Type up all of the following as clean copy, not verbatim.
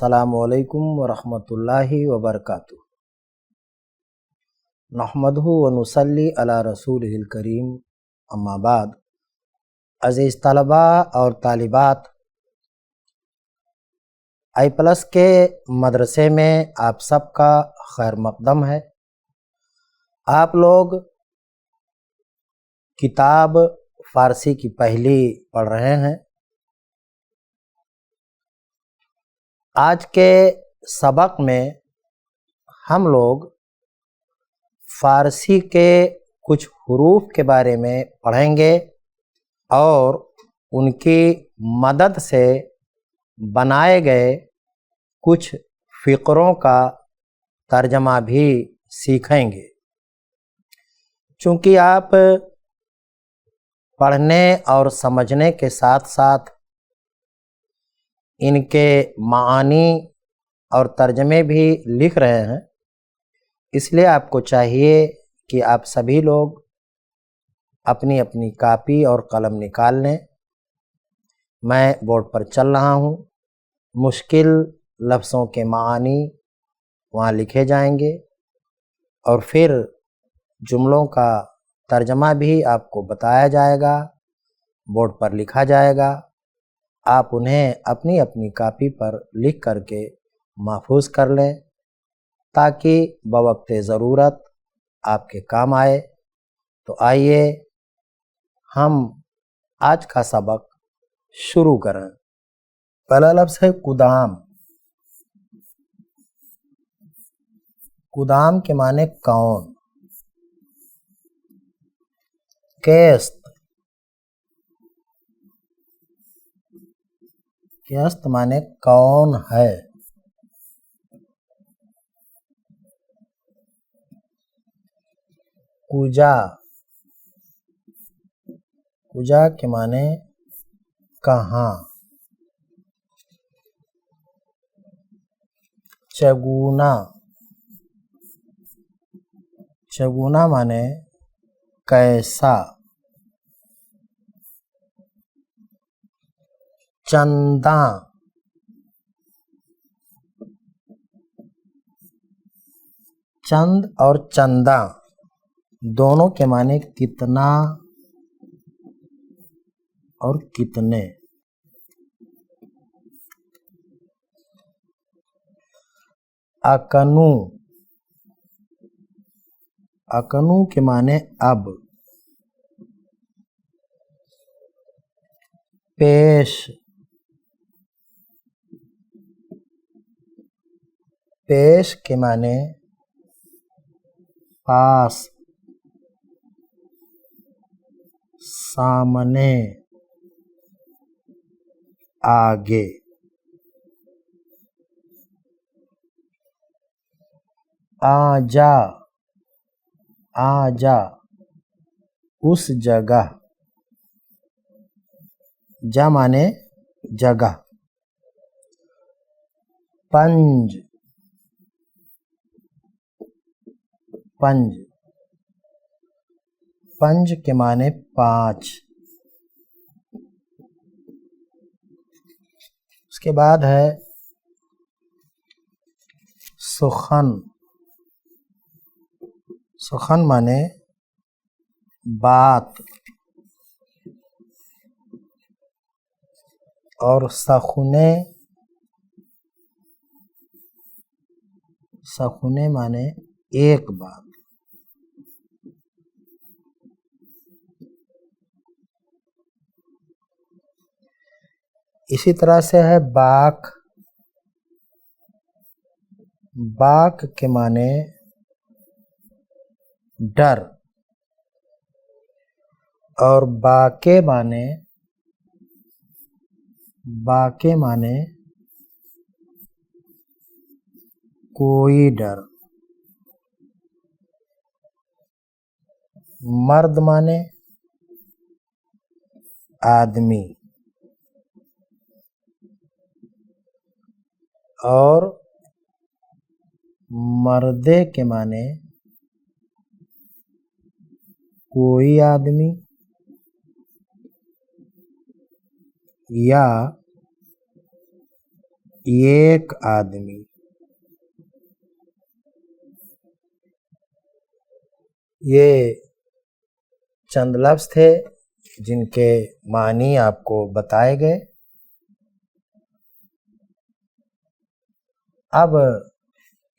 अस्सलामुअलैकुम वरहमतुल्लाहि वबरकातुहू। नहमदुहु व नुसल्ली अला रसूलिहिल करीम, अम्मा बाद। अज़ीज़ तलबा और तालिबात, आई+ के मदरसे में आप सबका खैर मक़दम है। आप लोग किताब फ़ारसी की पहली पढ़ रहे हैं। आज के सबक में हम लोग फ़ारसी के कुछ हुरूफ के बारे में पढ़ेंगे और उनकी मदद से बनाए गए कुछ फ़िक़रों का तर्जमा भी सीखेंगे। चूँकि आप पढ़ने और समझने के साथ साथ इनके मानी और तर्जमे भी लिख रहे हैं, इसलिए आपको चाहिए कि आप सभी लोग अपनी अपनी कापी और कलम निकाल लें। मैं बोर्ड पर चल रहा हूँ। मुश्किल लफ्ज़ों के मानी वहाँ लिखे जाएंगे और फिर जुमलों का तर्जमा भी आपको बताया जाएगा, बोर्ड पर लिखा जाएगा। आप उन्हें अपनी अपनी कापी पर लिख करके महफूज कर लें ताकि बवक़्ते ज़रूरत आपके काम आए। तो आइए हम आज का सबक शुरू करें। पहला लफ्ज़ है कुदाम। कुदाम के माने कौन। केस्त। केस्त माने कौन है। कुजा। कुजा के माने कहाँ। चगुना। चगुना माने कैसा। चंदा। चंद और चंदा दोनों के माने कितना और कितने। अकनू। अकनू के माने अब। पेश। पेश के माने पास, सामने, आगे। आजा। आजा उस जगह। जा माने जगह। पंज। पंज। पंज के माने 5। उसके बाद है सुखन। सुखन माने बात। और सखुने। सखुने माने एक बात। इसी तरह से है बाक। बाक के माने डर। और बाके माने कोई डर। मर्द माने आदमी। और मर्दे के माने कोई आदमी या एक आदमी। ये चंद लफ्ज़ थे जिनके मानी आपको बताए गए। अब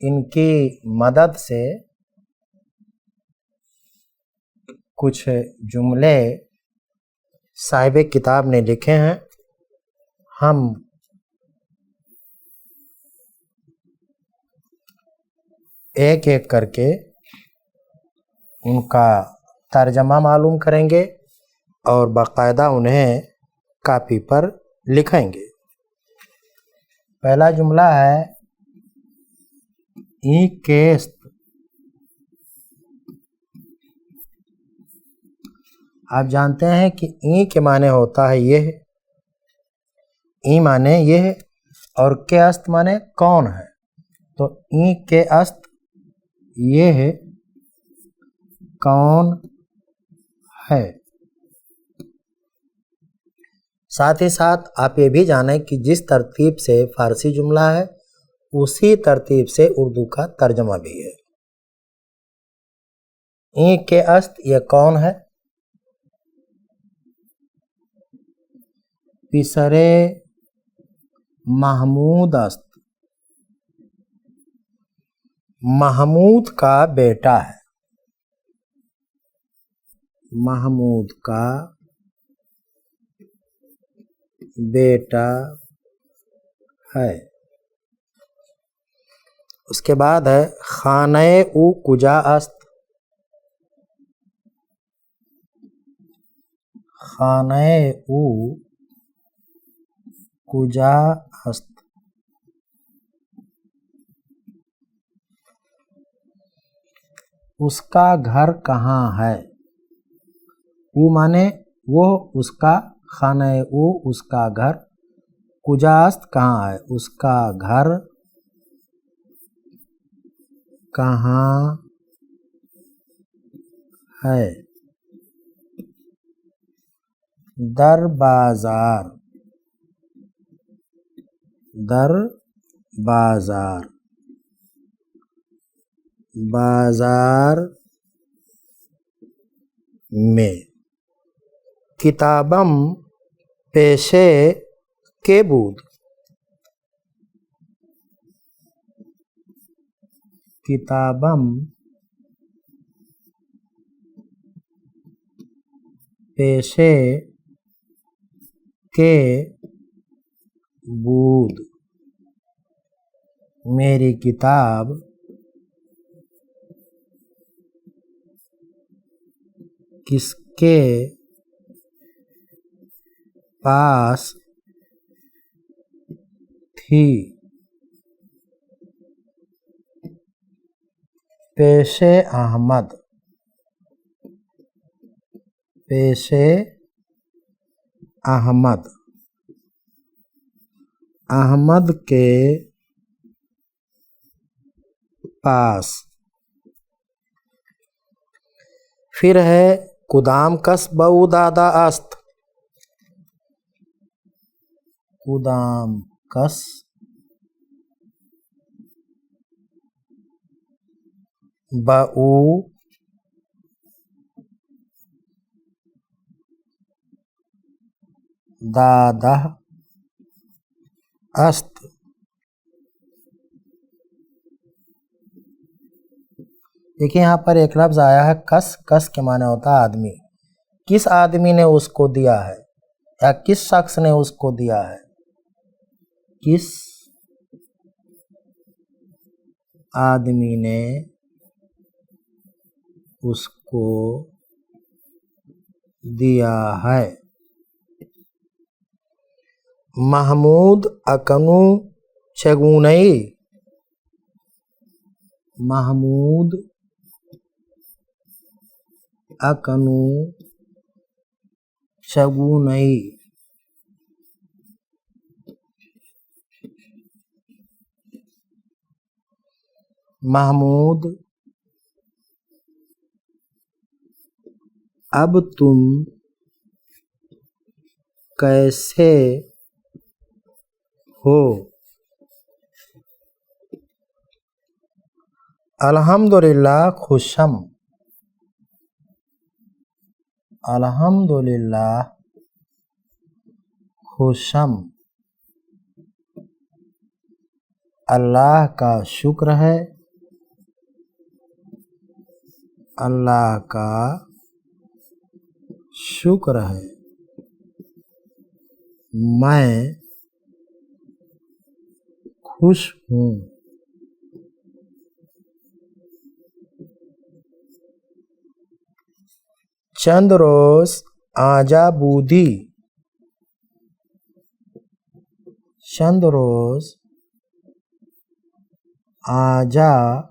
इनकी मदद से कुछ जुमले साहिब किताब ने लिखे हैं, हम एक एक करके उनका तर्जमा मालूम करेंगे और बाकायदा उन्हें कापी पर लिखेंगे। पहला जुमला है ई केस्त। आप जानते हैं कि ई के माने होता है यह, ई माने यह और के अस्त माने कौन है। तो ई के अस्त यह कौन है। साथ ही साथ आप ये भी जानें कि जिस तरतीब से फारसी जुमला है उसी तरतीब से उर्दू का तर्जमा भी है। ई के अस्त यह कौन है। पिसरे महमूद अस्त, महमूद का बेटा है, महमूद का बेटा है। उसके बाद है खाने उ कुजा अस्त, खाने उ कुजा अस्त, उसका घर कहाँ है। उ माने वो उसका, खाने उ उसका घर, कुजा अस्त कहाँ है, उसका घर कहाँ है। दर बाजार, दर बाजार, बाजार में। किताबम पेशे के बूद, किताबम पेशे के बूद, मेरी किताब किसके पास थी। पेशे अहमद, पेशे अहमद, अहमद के पास। फिर है कुदाम कस बऊ दादा अस्त, कुदाम कस बऊ दादा अस्त। देखिए यहाँ पर एक लफ्ज आया है कस, कस के माने होता है आदमी। किस आदमी ने उसको दिया है या किस शख्स ने उसको दिया है। किस आदमी ने उसको दिया है। महमूद अकनू चगुनई, महमूद अकनू चगुनई। महमूद अब तुम कैसे हो। अल्हम्दुलिल्लाह खुशम, अल्हम्दुलिल्लाह खुशम, अल्लाह का शुक्र है, अल्लाह का शुक्र है, मैं खुश हूँ। चंद रोज आजाबूदी, चंद रोज आजाबूदी,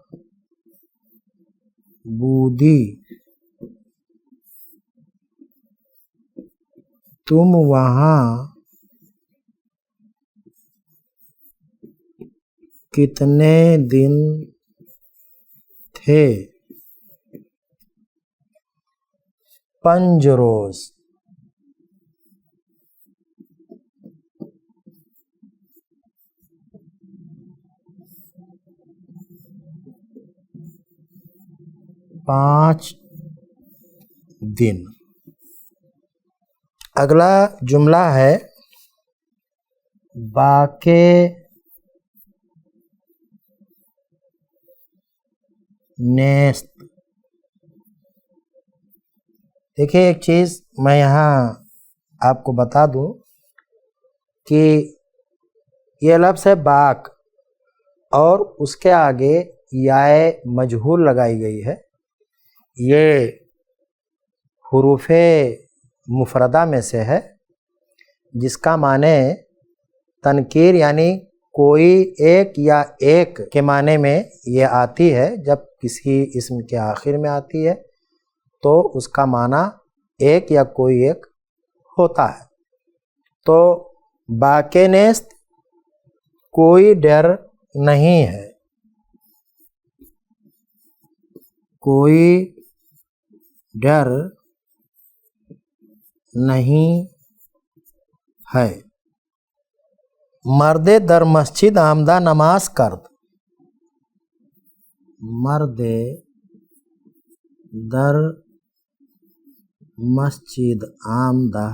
तुम वहाँ कितने दिन थे? 5 रोज, 5 दिन। अगला जुमला है बाके नेस्त। देखिए एक चीज़ मैं यहाँ आपको बता दूं कि ये लफ्ज़ है बाक और उसके आगे याए मजहूल लगाई गई है। ये हुरूफ़े मुफरदा में से है जिसका माने तनकीर यानी कोई एक या एक के माने में ये आती है। जब किसी इस्म के आखिर में आती है तो उसका माना एक या कोई एक होता है। तो बाके नेस्त कोई डर नहीं है, कोई डर नहीं है। मर्दे दर मस्जिद आमदा नमाज करद, मर्दे दर मस्जिद आमदा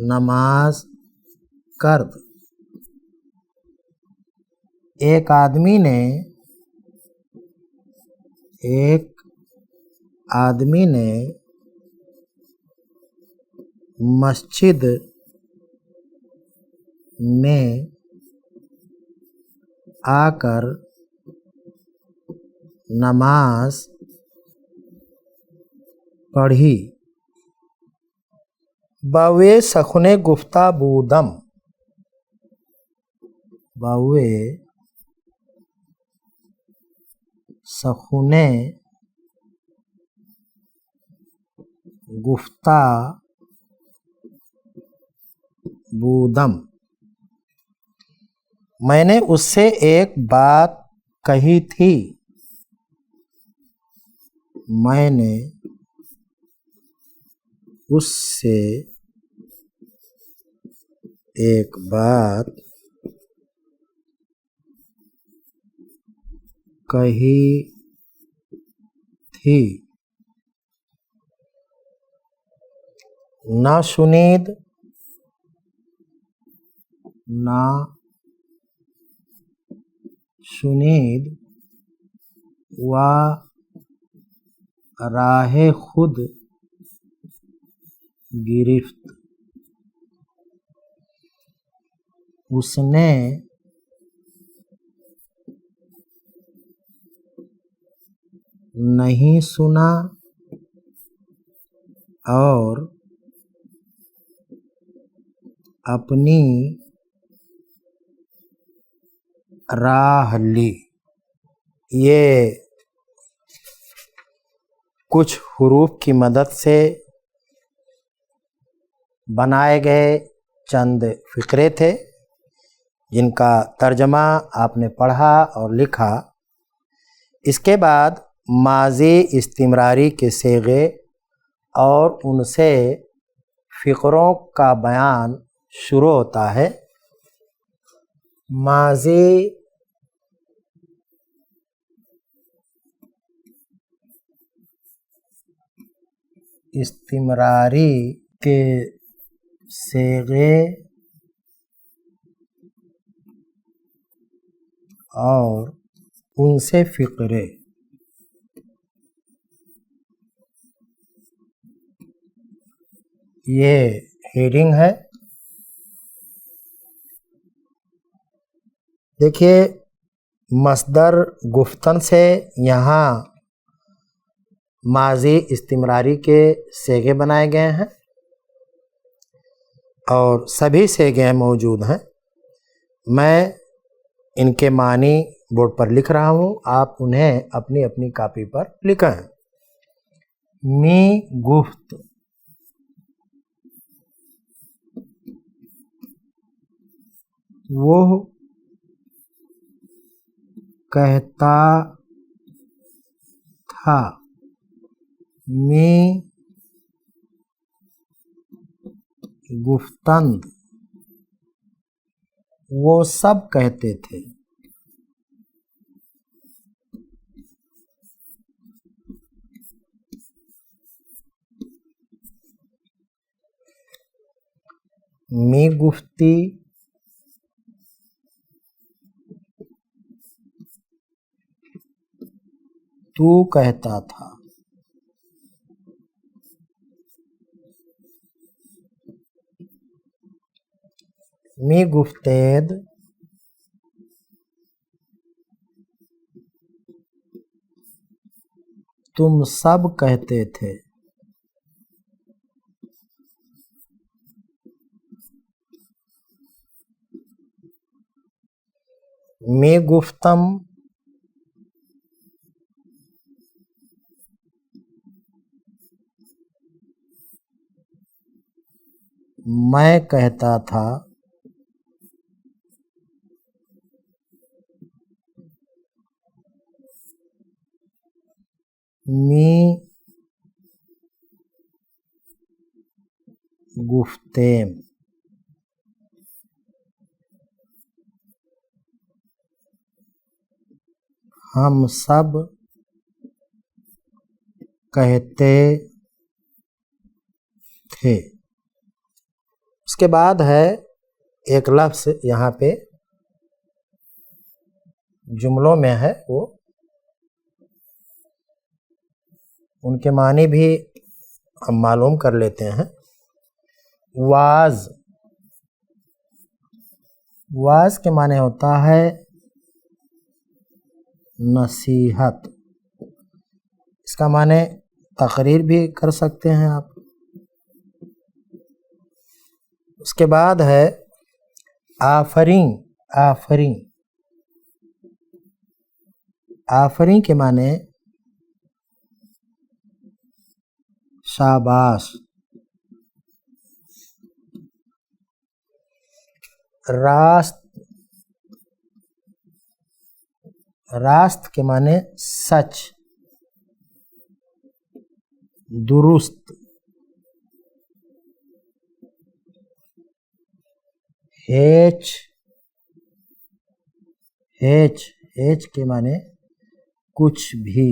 नमाज करद। एक आदमी ने मस्जिद में आकर नमाज पढ़ी। बावे सखुने गुफ्ता बूदम, बावे सखुने गुफ्ता बूदम, मैंने उससे एक बात कही थी। मैंने उससे एक बात कही थी। ना सुनीद, ना सुनीद व राहे खुद गिरफ्त, उसने नहीं सुना और अपनी राह ली। ये कुछ हुरूफ की मदद से बनाए गए चंद फ़िक्रे थे जिनका तर्जमा आपने पढ़ा और लिखा। इसके बाद माज़ी इस्तिमरारी के सेगे और उनसे फ़िक्रों का बयान शुरू होता है। माज़ी इस्तिमरारी के सेगे और उनसे फ़िक्रे। ये हेडिंग है। देखिए, मस्दर गुफ्तन से यहाँ माजी इस्तिमरारी के सेगे बनाए गए हैं और सभी सेगे मौजूद हैं। मैं इनके मानी बोर्ड पर लिख रहा हूँ, आप उन्हें अपनी अपनी कॉपी पर लिखें। मी गुफ्त, वो कहता था। मी गुफ्तंद, वो सब कहते थे। मी गुफ्ती, तू कहता था। मी गुफ्तेद, तुम सब कहते थे। मी गुफ्तम, मैं कहता था। मी गुफ्तेम, हम सब कहते थे। उसके बाद है एक लफ्ज़ यहाँ पे जुमलों में है, वो उनके मानी भी हम मालूम कर लेते हैं। वाज, वाज के माने होता है नसीहत। इसका माने तकरीर भी कर सकते हैं आप। उसके बाद है आफरीन, आफरीन, आफरीन के माने शाबाश। रास्त, रास्त के माने सच, दुरुस्त। हेच, हेच, हेच के माने कुछ भी।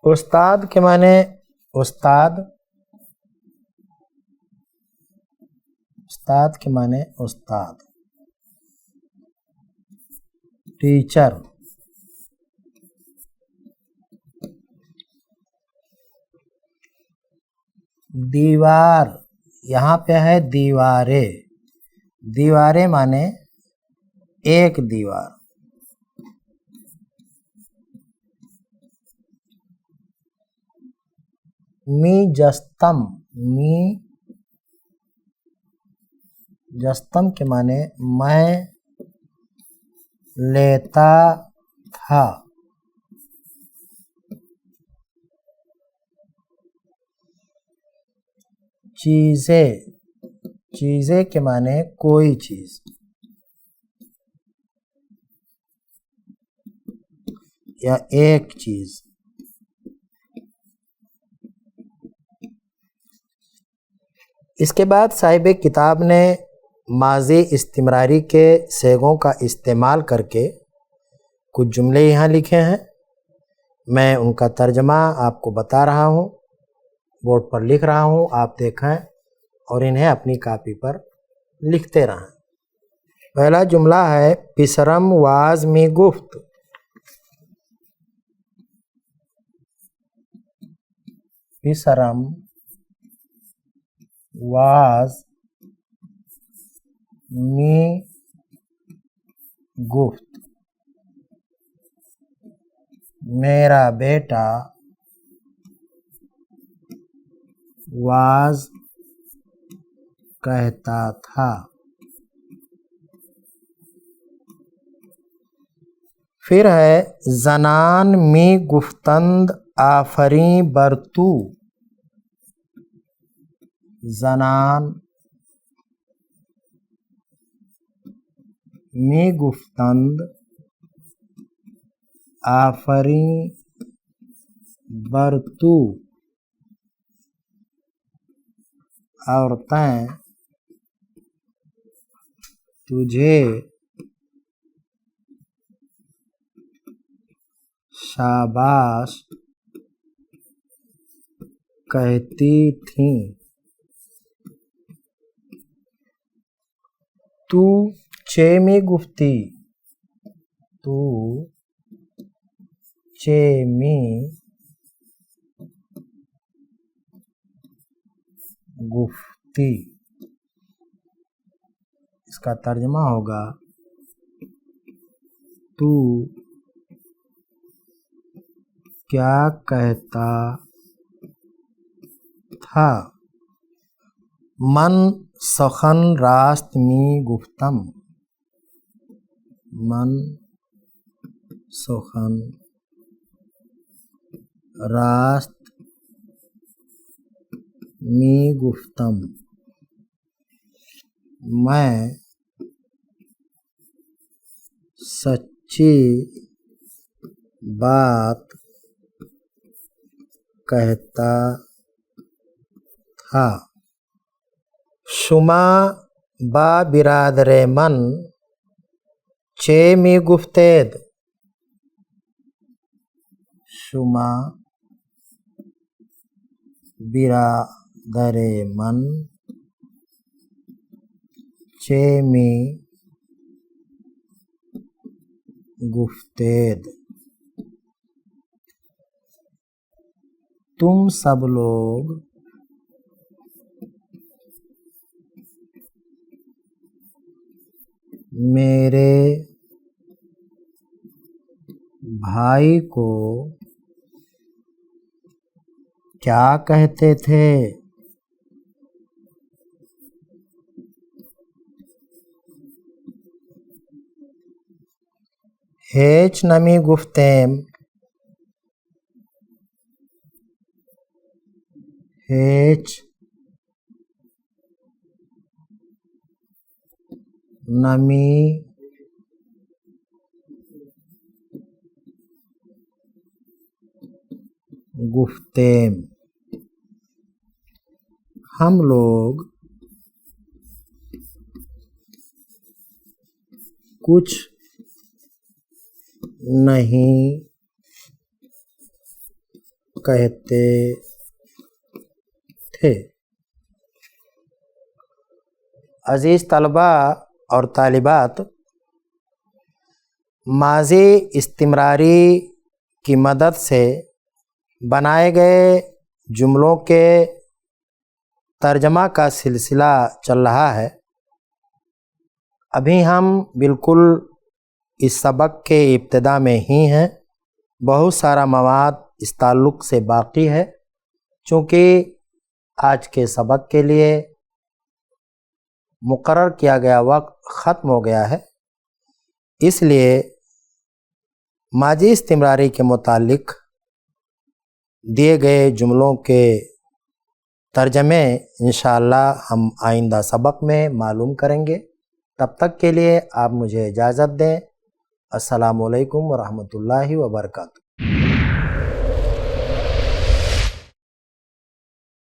उस्ताद के माने उस्ताद, उस्ताद के माने उस्ताद। टीचर, दीवार, यहाँ पे है दीवारें, दीवारें माने एक दीवार। मी जस्तम, मी जस्तम के माने मैं लेता था। चीज़ें, चीज़ें के माने कोई चीज़ या एक चीज़। इसके बाद साहिब किताब ने माजी इस्तिमरारी के सेगों का इस्तेमाल करके कुछ जुमले यहाँ लिखे हैं, मैं उनका तर्जमा आपको बता रहा हूँ, बोर्ड पर लिख रहा हूँ, आप देखें और इन्हें अपनी कॉपी पर लिखते रहें। पहला जुमला है पिसरम वाज मी गुफ्त। पिसरम वाज मी गुफ्त, मेरा बेटा वाज कहता था। फिर है जनान मी गुफ्तंद आफरी बरतू। जनान मी गुफ्तंद आफरी बरतू, औरतें तुझे शाबाश कहती थीं। तू चे में गुफ्ती, तू चे में गुफ्ती, इसका तर्जमा होगा तू क्या कहता था। मन सखन रास्त मी गुफ्तम, मन सखन रास्त मी गुफ्तम, मैं सच्ची बात कहता था। शुमा बा बिरादरे मन चे मी गुफ्तेद। शुमा बिरादरे मन चे मी गुफ्तेद, तुम सब लोग मेरे भाई को क्या कहते थे। हेच नमी गुफ्तेम, हेच नमी गुफ्तेम, हम लोग कुछ नहीं कहते थे। अजीज तलबा और तालिबात, माज़ी इस्तिमरारी की मदद से बनाए गए जुमलों के तर्जमा का सिलसिला चल रहा है। अभी हम बिल्कुल इस सबक के इब्तिदा में ही हैं। बहुत सारा मवाद इस ताल्लुक़ से बाकी है। चूँकि आज के सबक के लिए मुकर्रर किया गया वक्त ख़त्म हो गया है, इसलिए माजी इस्तिमरारी के मुतालिक दिए गए जुमलों के तर्जमे इंशाअल्लाह हम आइंदा सबक में मालूम करेंगे। तब तक के लिए आप मुझे इजाज़त दें। अस्सलामु अलैकुम व रहमतुल्लाहि व बरकातुहू।